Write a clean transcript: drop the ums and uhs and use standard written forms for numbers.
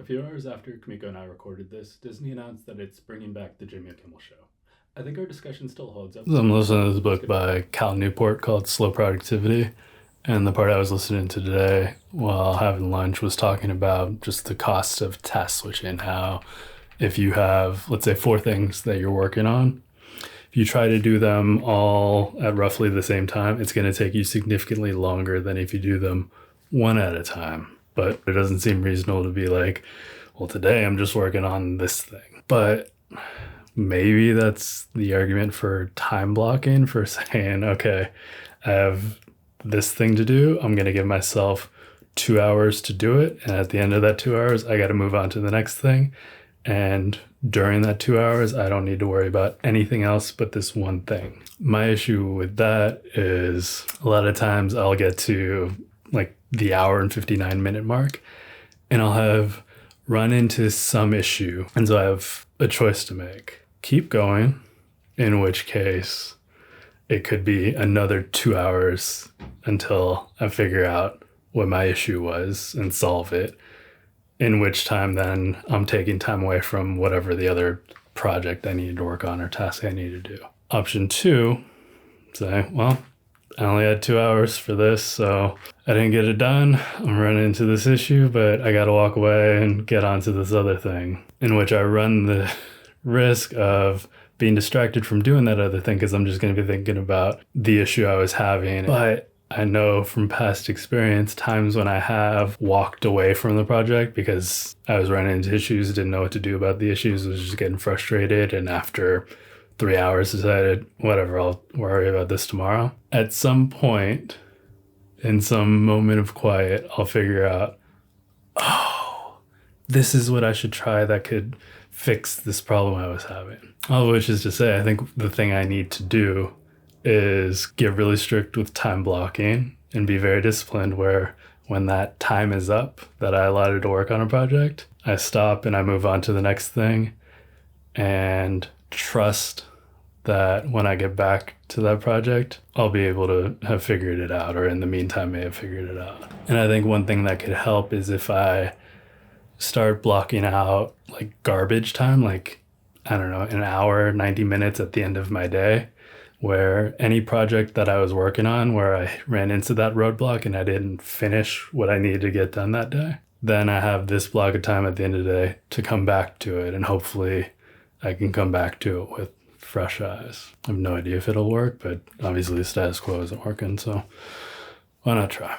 A few hours after Kamiko and I recorded this, Disney announced that it's bringing back the Jimmy Kimmel Show. I think our discussion still holds up. I'm listening to this book by Cal Newport called Slow Productivity. And the part I was listening to today while having lunch was talking about just the cost of task switching. How if you have, let's say, 4 things that you're working on, if you try to do them all at roughly the same time, it's going to take you significantly longer than if you do them one at a time. But it doesn't seem reasonable to be like, well, today I'm just working on this thing. But maybe that's the argument for time blocking, for saying, okay, I have this thing to do. I'm going to give myself 2 hours to do it. And at the end of that 2 hours, I got to move on to the next thing. And during that 2 hours, I don't need to worry about anything else but this one thing. My issue with that is a lot of times I'll get to like the hour and 59-minute mark and I'll have run into some issue. And so I have a choice to make. Keep going, in which case it could be another 2 hours until I figure out what my issue was and solve it, in which time then I'm taking time away from whatever the other project I needed to work on or task I needed to do. Option 2, say, well, I only had 2 hours for this, so I didn't get it done. I'm running into this issue, but I got to walk away and get onto this other thing, in which I run the risk of being distracted from doing that other thing because I'm just going to be thinking about the issue I was having. But I know from past experience, times when I have walked away from the project because I was running into issues, didn't know what to do about the issues, was just getting frustrated, and after 3 hours decided, whatever, I'll worry about this tomorrow. At some point, in some moment of quiet, I'll figure out, oh, this is what I should try that could fix this problem I was having. All of which is to say, I think the thing I need to do is get really strict with time blocking and be very disciplined where when that time is up that I allotted to work on a project, I stop and I move on to the next thing and trust that when I get back to that project, I'll be able to have figured it out, or in the meantime may have figured it out. And I think one thing that could help is if I start blocking out like garbage time, like, I don't know, an hour, 90 minutes at the end of my day, where any project that I was working on where I ran into that roadblock and I didn't finish what I needed to get done that day, then I have this block of time at the end of the day to come back to it, and hopefully I can come back to it with fresh eyes. I have no idea if it'll work, but obviously the status quo isn't working, so why not try?